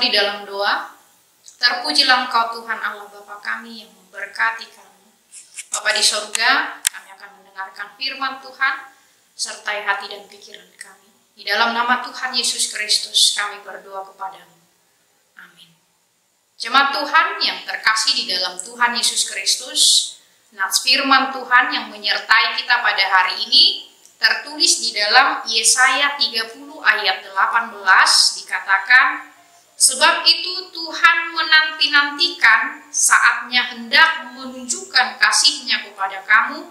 di dalam doa. Terpujilah Engkau Tuhan Allah Bapa kami yang memberkati kami. Bapa di sorga, kami akan mendengarkan firman Tuhan, sertai hati dan pikiran kami. Di dalam nama Tuhan Yesus Kristus kami berdoa kepadamu. Amin. Jemaat Tuhan yang terkasih di dalam Tuhan Yesus Kristus, nats firman Tuhan yang menyertai kita pada hari ini tertulis di dalam Yesaya 30 ayat 18 dikatakan, sebab itu Tuhan menanti-nantikan saatnya hendak menunjukkan kasih-Nya kepada kamu,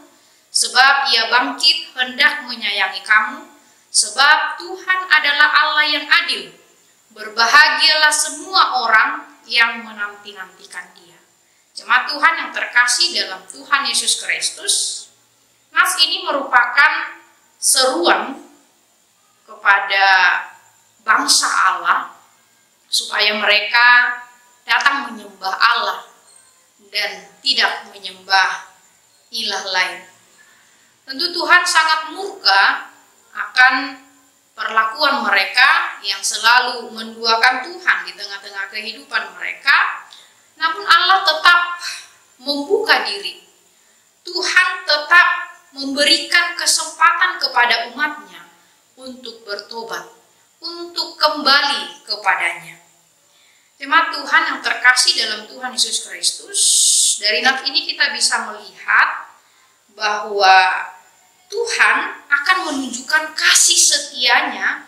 sebab Ia bangkit hendak menyayangi kamu, sebab Tuhan adalah Allah yang adil. Berbahagialah semua orang yang menanti-nantikan Dia. Jemaat Tuhan yang terkasih dalam Tuhan Yesus Kristus, nas ini merupakan seruan kepada bangsa Allah supaya mereka datang menyembah Allah dan tidak menyembah ilah lain. Tentu Tuhan sangat murka akan perlakuan mereka yang selalu menduakan Tuhan di tengah-tengah kehidupan mereka, namun Allah tetap membuka diri. Tuhan tetap memberikan kesempatan kepada umatnya untuk bertobat, untuk kembali kepadanya. Jemaat Tuhan yang terkasih dalam Tuhan Yesus Kristus, dari nats ini kita bisa melihat bahwa Tuhan akan menunjukkan kasih setia-Nya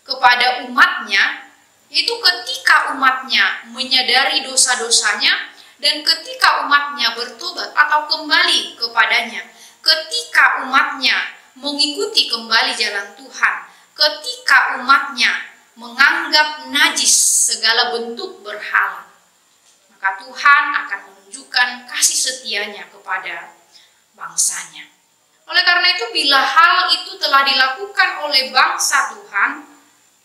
kepada umatnya, yaitu ketika umatnya menyadari dosa-dosanya dan ketika umatnya bertobat atau kembali kepadanya, ketika umatnya mengikuti kembali jalan Tuhan, ketika umatnya menganggap najis segala bentuk berhala, maka Tuhan akan menunjukkan kasih setia-Nya kepada bangsanya. Oleh karena itu, bila hal itu telah dilakukan oleh bangsa Tuhan,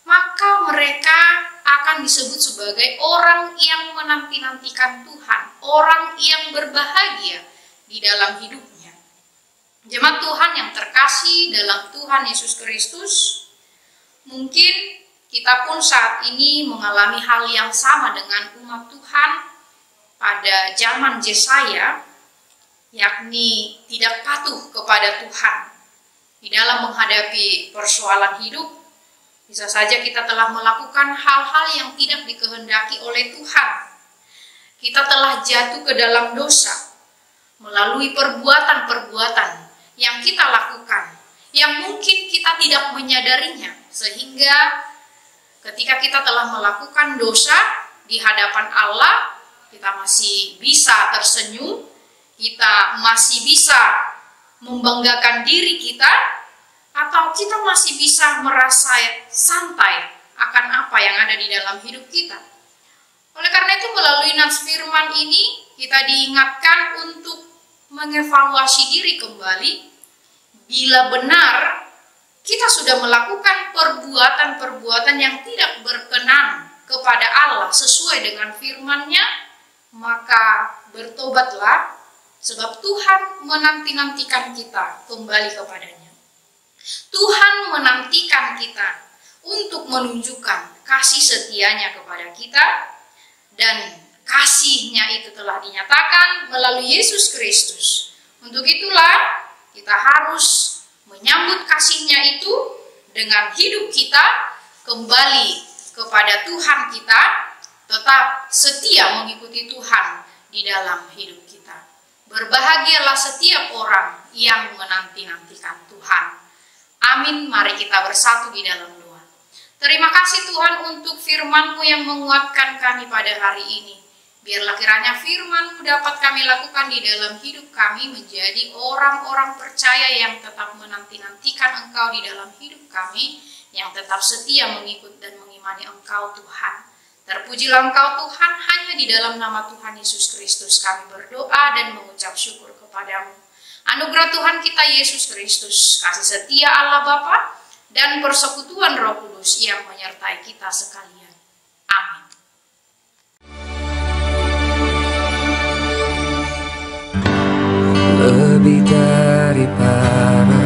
maka mereka akan disebut sebagai orang yang menanti-nantikan Tuhan, orang yang berbahagia di dalam hidupnya. Jemaat Tuhan yang terkasih dalam Tuhan Yesus Kristus, mungkin kita pun saat ini mengalami hal yang sama dengan umat Tuhan pada zaman Yesaya, yakni tidak patuh kepada Tuhan di dalam menghadapi persoalan hidup. Bisa saja kita telah melakukan hal-hal yang tidak dikehendaki oleh Tuhan. Kita telah jatuh ke dalam dosa melalui perbuatan-perbuatan yang kita lakukan, yang mungkin kita tidak menyadarinya, sehingga ketika kita telah melakukan dosa di hadapan Allah, kita masih bisa tersenyum, kita masih bisa membanggakan diri kita, atau kita masih bisa merasa santai akan apa yang ada di dalam hidup kita. Oleh karena itu, melalui nats firman ini kita diingatkan untuk mengevaluasi diri kembali, bila benar kita sudah melakukan perbuatan-perbuatan yang tidak berkenan kepada Allah sesuai dengan firman-Nya, maka bertobatlah, sebab Tuhan menanti-nantikan kita kembali kepadanya. Tuhan menantikan kita untuk menunjukkan kasih setia-Nya kepada kita, dan kasih-Nya itu telah dinyatakan melalui Yesus Kristus. Untuk itulah kita harus menyambut kasih-Nya itu dengan hidup kita kembali kepada Tuhan kita, tetap setia mengikuti Tuhan di dalam hidup kita. Berbahagialah setiap orang yang menanti-nantikan Tuhan. Amin. Mari kita bersatu di dalam doa. Terima kasih Tuhan untuk firman-Mu yang menguatkan kami pada hari ini. Biarlah kiranya firman-Mu dapat kami lakukan di dalam hidup kami, menjadi orang-orang percaya yang tetap menanti-nantikan Engkau di dalam hidup kami, yang tetap setia mengikut dan mengimani Engkau Tuhan. Terpujilah Engkau Tuhan, hanya di dalam nama Tuhan Yesus Kristus kami berdoa dan mengucap syukur kepadamu. Anugerah Tuhan kita Yesus Kristus, kasih setia Allah Bapa, dan persekutuan Roh Kudus yang menyertai kita sekalian. Amin. Lebih daripada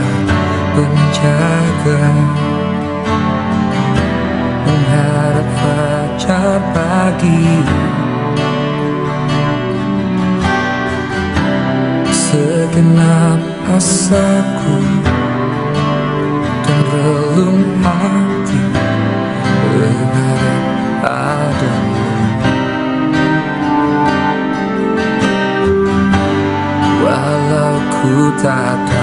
penjaga menghadap fajar setiap pagi. Segenap asaku dan relung hati berharap padamu. Walau ku tak